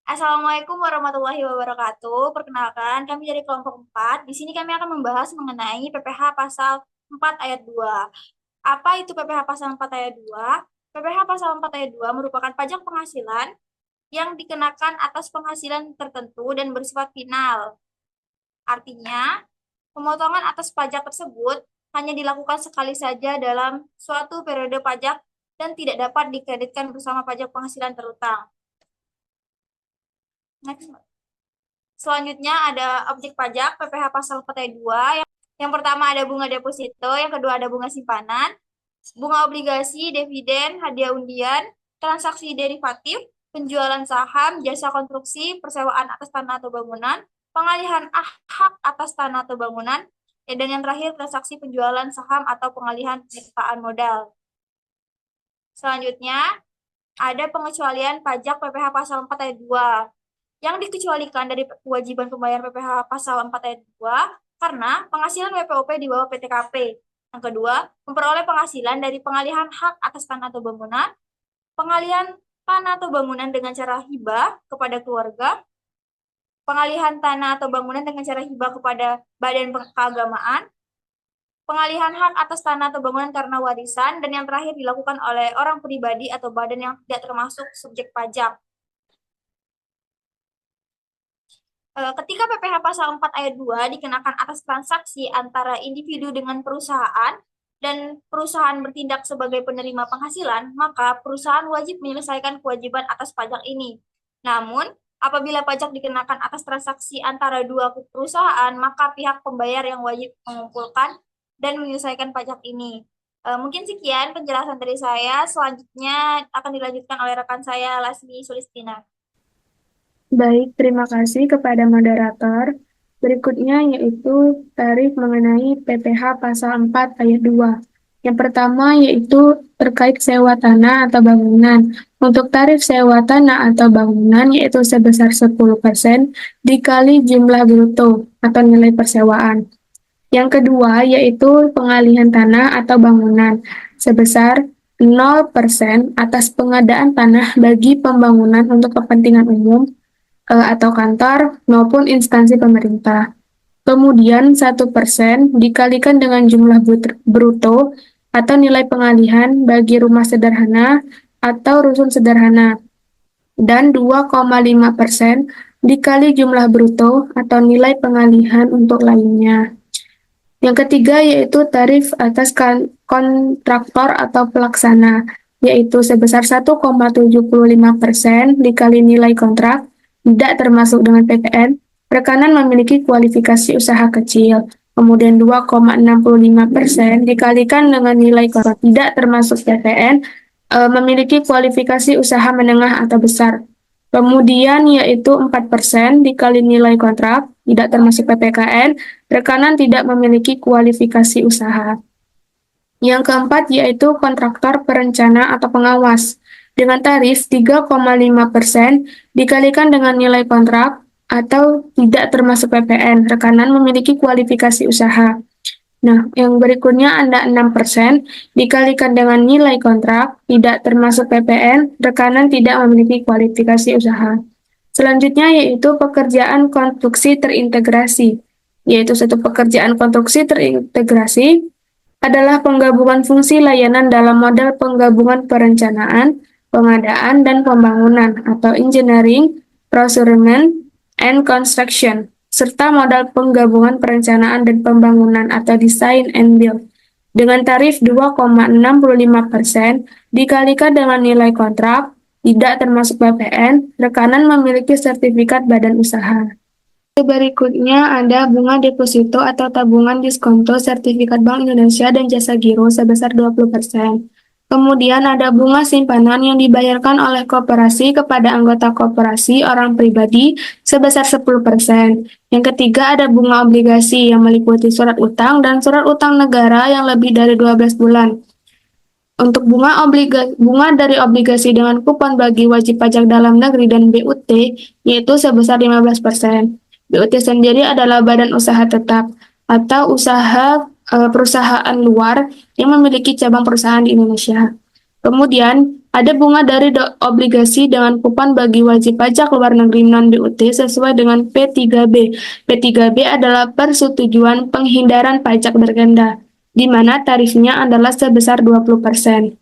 Assalamualaikum warahmatullahi wabarakatuh. Perkenalkan, kami dari kelompok 4. Di sini kami akan membahas mengenai PPh pasal 4 ayat 2. Apa itu PPh pasal 4 ayat 2? PPh pasal 4 ayat 2 merupakan pajak penghasilan yang dikenakan atas penghasilan tertentu dan bersifat final. Artinya, pemotongan atas pajak tersebut hanya dilakukan sekali saja dalam suatu periode pajak dan tidak dapat dikreditkan bersama pajak penghasilan terutang. Next. Selanjutnya ada objek pajak PPh pasal 4 ayat 2. Yang pertama ada bunga deposito, yang kedua ada bunga simpanan, bunga obligasi, dividen, hadiah undian, transaksi derivatif, penjualan saham, jasa konstruksi, persewaan atas tanah atau bangunan, pengalihan hak atas tanah atau bangunan, dan yang terakhir transaksi penjualan saham atau pengalihan penyertaan modal. Selanjutnya ada pengecualian pajak PPh pasal 4 ayat 2. Yang dikecualikan dari kewajiban pembayaran PPh pasal 4 ayat 2 karena penghasilan WPOP di bawah PTKP. Yang kedua, memperoleh penghasilan dari pengalihan hak atas tanah atau bangunan, pengalihan tanah atau bangunan dengan cara hibah kepada keluarga, pengalihan tanah atau bangunan dengan cara hibah kepada badan keagamaan, pengalihan hak atas tanah atau bangunan karena warisan, dan yang terakhir dilakukan oleh orang pribadi atau badan yang tidak termasuk subjek pajak. Ketika PPh pasal 4 ayat 2 dikenakan atas transaksi antara individu dengan perusahaan dan perusahaan bertindak sebagai penerima penghasilan, maka perusahaan wajib menyelesaikan kewajiban atas pajak ini. Namun, apabila pajak dikenakan atas transaksi antara dua perusahaan, maka pihak pembayar yang wajib mengumpulkan dan menyelesaikan pajak ini. Mungkin sekian penjelasan dari saya. Selanjutnya akan dilanjutkan oleh rekan saya, Lasmi Sulistina. Baik, terima kasih kepada moderator. Berikutnya yaitu tarif mengenai PPh pasal 4 ayat 2. Yang pertama yaitu terkait sewa tanah atau bangunan. Untuk tarif sewa tanah atau bangunan yaitu sebesar 10% dikali jumlah bruto atau nilai persewaan. Yang kedua yaitu pengalihan tanah atau bangunan sebesar 0% atas pengadaan tanah bagi pembangunan untuk kepentingan umum atau kantor maupun instansi pemerintah. Kemudian 1% dikalikan dengan jumlah bruto atau nilai pengalihan bagi rumah sederhana atau rusun sederhana. Dan 2,5% dikali jumlah bruto atau nilai pengalihan untuk lainnya. Yang ketiga yaitu tarif atas kontraktor atau pelaksana, yaitu sebesar 1,75% dikali nilai kontrak, tidak termasuk dengan PPN, rekanan memiliki kualifikasi usaha kecil. Kemudian 2,65% dikalikan dengan nilai kontrak, tidak termasuk PPN, memiliki kualifikasi usaha menengah atau besar. Kemudian yaitu 4% dikali nilai kontrak, tidak termasuk PPKN, rekanan tidak memiliki kualifikasi usaha. Yang keempat yaitu kontraktor perencana atau pengawas, dengan tarif 3,5% dikalikan dengan nilai kontrak atau tidak termasuk PPN, rekanan memiliki kualifikasi usaha. Nah, yang berikutnya ada 6% dikalikan dengan nilai kontrak, tidak termasuk PPN, rekanan tidak memiliki kualifikasi usaha. Selanjutnya yaitu pekerjaan konstruksi terintegrasi, yaitu satu pekerjaan konstruksi terintegrasi adalah penggabungan fungsi layanan dalam model penggabungan perencanaan, pengadaan, dan pembangunan atau engineering, procurement, and construction, serta modal penggabungan perencanaan dan pembangunan atau design and build. Dengan tarif 2,65% dikalikan dengan nilai kontrak, tidak termasuk PPN, rekanan memiliki sertifikat badan usaha. Berikutnya ada bunga deposito atau tabungan diskonto sertifikat Bank Indonesia dan jasa giro sebesar 20%. Kemudian ada bunga simpanan yang dibayarkan oleh koperasi kepada anggota koperasi orang pribadi sebesar 10%. Yang ketiga ada bunga obligasi yang meliputi surat utang dan surat utang negara yang lebih dari 12 bulan. Untuk bunga dari obligasi dengan kupon bagi wajib pajak dalam negeri dan BUT yaitu sebesar 15%. BUT sendiri adalah badan usaha tetap atau perusahaan luar yang memiliki cabang perusahaan di Indonesia. Kemudian Ada bunga dari obligasi dengan kupon bagi wajib pajak luar negeri non-BUT sesuai dengan P3B. P3B adalah persetujuan penghindaran pajak berganda, di mana tarifnya adalah sebesar 20%.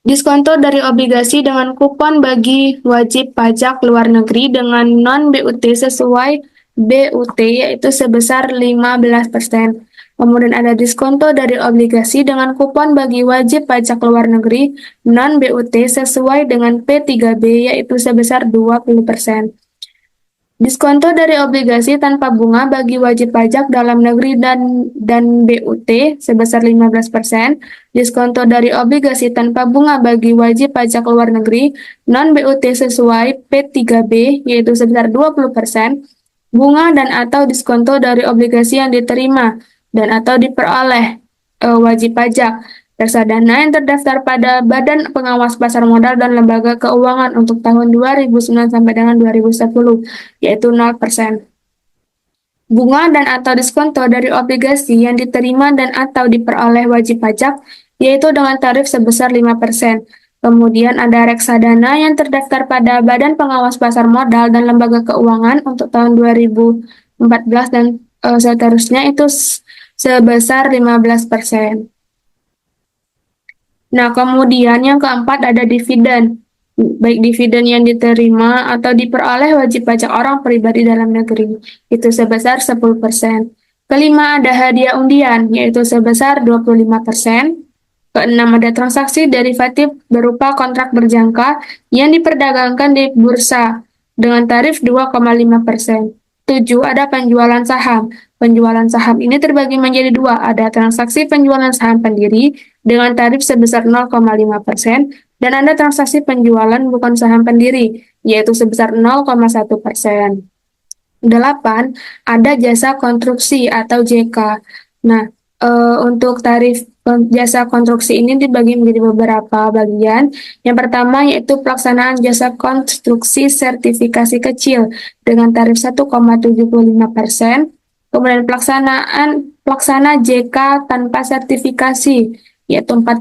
Diskonto dari obligasi dengan kupon bagi wajib pajak luar negeri dengan non-BUT sesuai BUT yaitu sebesar 15%. Kemudian ada diskonto dari obligasi dengan kupon bagi wajib pajak luar negeri non-BUT sesuai dengan P3B yaitu sebesar 20%. Diskonto dari obligasi tanpa bunga bagi wajib pajak dalam negeri dan BUT sebesar 15%, diskonto dari obligasi tanpa bunga bagi wajib pajak luar negeri non-BUT sesuai P3B yaitu sebesar 20%, bunga dan atau diskonto dari obligasi yang diterima dan atau diperoleh wajib pajak reksadana yang terdaftar pada Badan Pengawas Pasar Modal dan Lembaga Keuangan untuk tahun 2009 sampai dengan 2010 yaitu 0%. Bunga dan atau diskonto dari obligasi yang diterima dan atau diperoleh wajib pajak yaitu dengan tarif sebesar 5%. Kemudian ada reksadana yang terdaftar pada Badan Pengawas Pasar Modal dan Lembaga Keuangan untuk tahun 2014 dan seterusnya itu sebesar 15%. Nah, kemudian yang keempat ada dividen. Baik dividen yang diterima atau diperoleh wajib pajak orang pribadi dalam negeri, itu sebesar 10%. Kelima ada hadiah undian, yaitu sebesar 25%. Keenam ada transaksi derivatif berupa kontrak berjangka yang diperdagangkan di bursa dengan tarif 2,5%. Tujuh ada penjualan saham. Penjualan saham ini terbagi menjadi dua, ada transaksi penjualan saham pendiri dengan tarif sebesar 0,5% dan ada transaksi penjualan bukan saham pendiri, yaitu sebesar 0,1%. 8. Ada jasa konstruksi atau JK. Nah, untuk tarif jasa konstruksi ini dibagi menjadi beberapa bagian. Yang pertama yaitu pelaksanaan jasa konstruksi sertifikasi kecil dengan tarif 1,75%. Kemudian pelaksana JK tanpa sertifikasi yaitu 4%.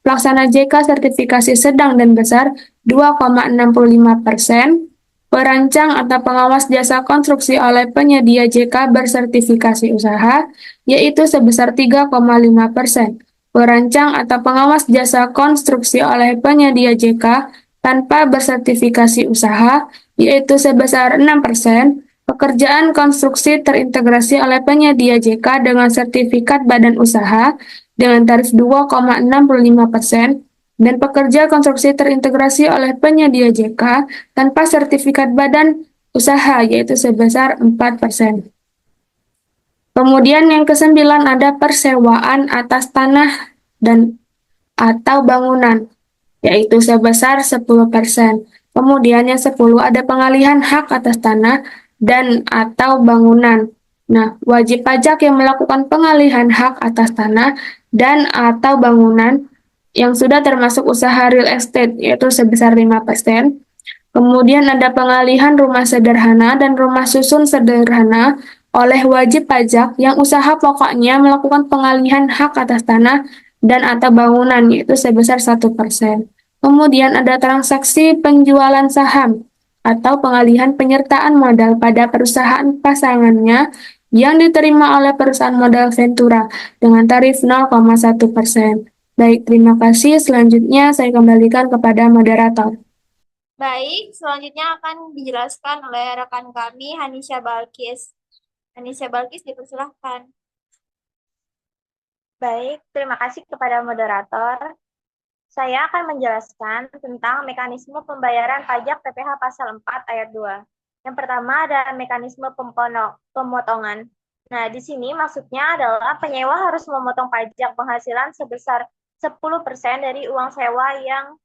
Pelaksana JK sertifikasi sedang dan besar 2,65%. Perancang atau pengawas jasa konstruksi oleh penyedia JK bersertifikasi usaha, yaitu sebesar 3,5%. Perancang atau pengawas jasa konstruksi oleh penyedia JK tanpa bersertifikasi usaha, yaitu sebesar 6%. Pekerjaan konstruksi terintegrasi oleh penyedia JK dengan sertifikat badan usaha dengan tarif 2,65%. Dan pekerja konstruksi terintegrasi oleh penyedia JK tanpa sertifikat badan usaha, yaitu sebesar 4%. Kemudian yang kesembilan ada persewaan atas tanah dan atau bangunan, yaitu sebesar 10%. Kemudian yang 10 ada pengalihan hak atas tanah dan atau bangunan. Nah, wajib pajak yang melakukan pengalihan hak atas tanah dan atau bangunan yang sudah termasuk usaha real estate, yaitu sebesar 5%. Kemudian ada pengalihan rumah sederhana dan rumah susun sederhana oleh wajib pajak yang usaha pokoknya melakukan pengalihan hak atas tanah dan atau bangunan, yaitu sebesar 1%. Kemudian ada transaksi penjualan saham atau pengalihan penyertaan modal pada perusahaan pasangannya yang diterima oleh perusahaan modal Ventura dengan tarif 0,1%. Baik, terima kasih. Selanjutnya saya kembalikan kepada moderator. Baik, selanjutnya akan dijelaskan oleh rekan kami, Hanisha Balkis. Hanisha Balkis, dipersilahkan. Baik, terima kasih kepada moderator. Saya akan menjelaskan tentang mekanisme pembayaran pajak PPh pasal 4 ayat 2. Yang pertama ada mekanisme pemotongan. Nah, di sini maksudnya adalah penyewa harus memotong pajak penghasilan sebesar 10% dari uang sewa yang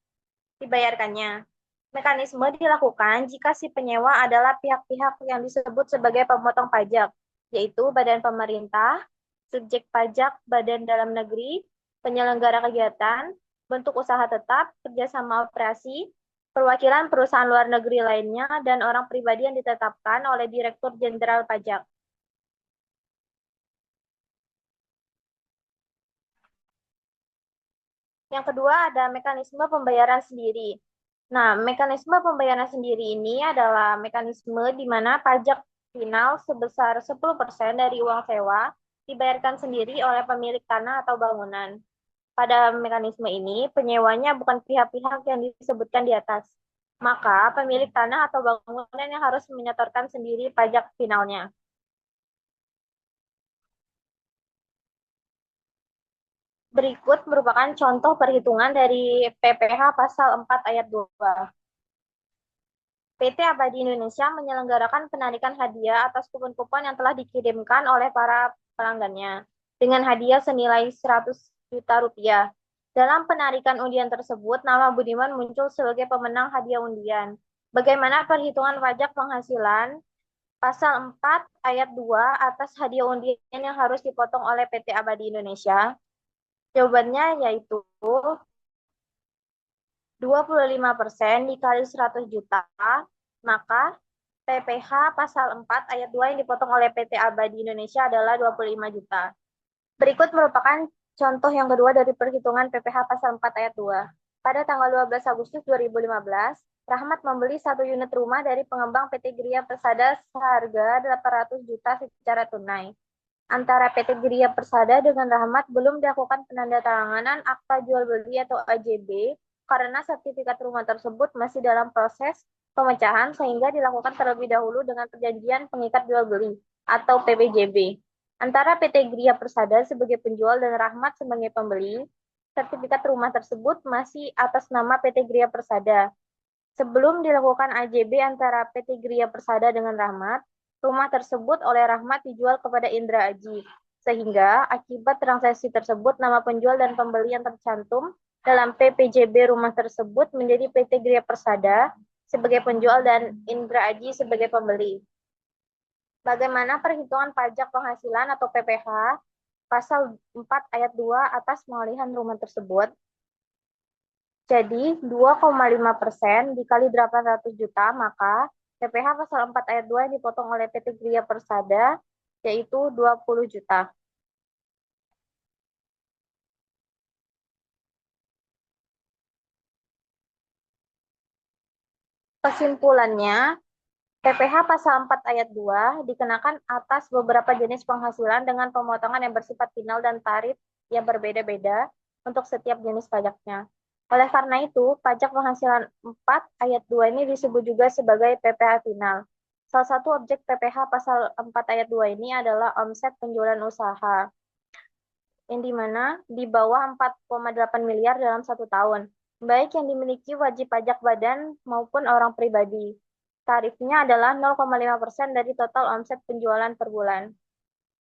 dibayarkannya. Mekanisme dilakukan jika si penyewa adalah pihak-pihak yang disebut sebagai pemotong pajak, yaitu badan pemerintah, subjek pajak, badan dalam negeri, penyelenggara kegiatan, bentuk usaha tetap, kerjasama operasi, perwakilan perusahaan luar negeri lainnya, dan orang pribadi yang ditetapkan oleh Direktur Jenderal Pajak. Yang kedua ada mekanisme pembayaran sendiri. Nah, mekanisme pembayaran sendiri ini adalah mekanisme di mana pajak final sebesar 10% dari uang sewa dibayarkan sendiri oleh pemilik tanah atau bangunan. Pada mekanisme ini, penyewanya bukan pihak-pihak yang disebutkan di atas. Maka, pemilik tanah atau bangunan yang harus menyetorkan sendiri pajak finalnya. Berikut merupakan contoh perhitungan dari PPh pasal 4 ayat 2. PT Abadi Indonesia menyelenggarakan penarikan hadiah atas kupon-kupon yang telah dikirimkan oleh para pelanggannya dengan hadiah senilai 100 juta rupiah. Dalam penarikan undian tersebut, nama Budiman muncul sebagai pemenang hadiah undian. Bagaimana perhitungan pajak penghasilan pasal 4 ayat 2 atas hadiah undian yang harus dipotong oleh PT Abadi Indonesia? Jawabannya yaitu 25% dikali 100 juta, maka PPh pasal 4 ayat 2 yang dipotong oleh PT Abadi Indonesia adalah 25 juta. Berikut merupakan contoh yang kedua dari perhitungan PPh pasal 4 ayat 2. Pada tanggal 12 Agustus 2015, Rahmat membeli 1 unit rumah dari pengembang PT Gria Persada seharga 800 juta secara tunai. Antara PT Gria Persada dengan Rahmat belum dilakukan penandatanganan akta jual beli atau AJB karena sertifikat rumah tersebut masih dalam proses pemecahan sehingga dilakukan terlebih dahulu dengan perjanjian pengikat jual beli atau PPJB. Antara PT Gria Persada sebagai penjual dan Rahmat sebagai pembeli, sertifikat rumah tersebut masih atas nama PT Gria Persada. Sebelum dilakukan AJB antara PT Gria Persada dengan Rahmat, rumah tersebut oleh Rahmat dijual kepada Indra Aji. Sehingga akibat transaksi tersebut nama penjual dan pembeli yang tercantum dalam PPJB rumah tersebut menjadi PT Gria Persada sebagai penjual dan Indra Aji sebagai pembeli. Bagaimana perhitungan pajak penghasilan atau PPh pasal 4 ayat 2 atas pengalihan rumah tersebut? Jadi 2,5% dikali 800 juta, maka PPh pasal 4 ayat 2 yang dipotong oleh PT Gria Persada yaitu 20 juta. Kesimpulannya, PPh pasal 4 ayat 2 dikenakan atas beberapa jenis penghasilan dengan pemotongan yang bersifat final dan tarif yang berbeda-beda untuk setiap jenis pajaknya. Oleh karena itu, pajak penghasilan 4 ayat 2 ini disebut juga sebagai PPh final. Salah satu objek PPh pasal 4 ayat 2 ini adalah omset penjualan usaha, yang dimana di bawah 4,8 miliar dalam 1 tahun, baik yang dimiliki wajib pajak badan maupun orang pribadi. Tarifnya adalah 0,5% dari total omset penjualan per bulan.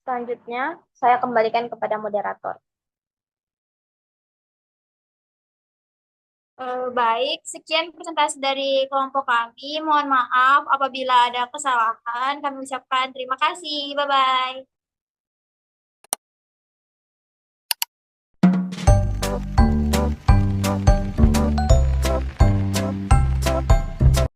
Selanjutnya, saya kembalikan kepada moderator. Baik, sekian presentasi dari kelompok kami. Mohon maaf apabila ada kesalahan. Kami ucapkan terima kasih. Bye-bye.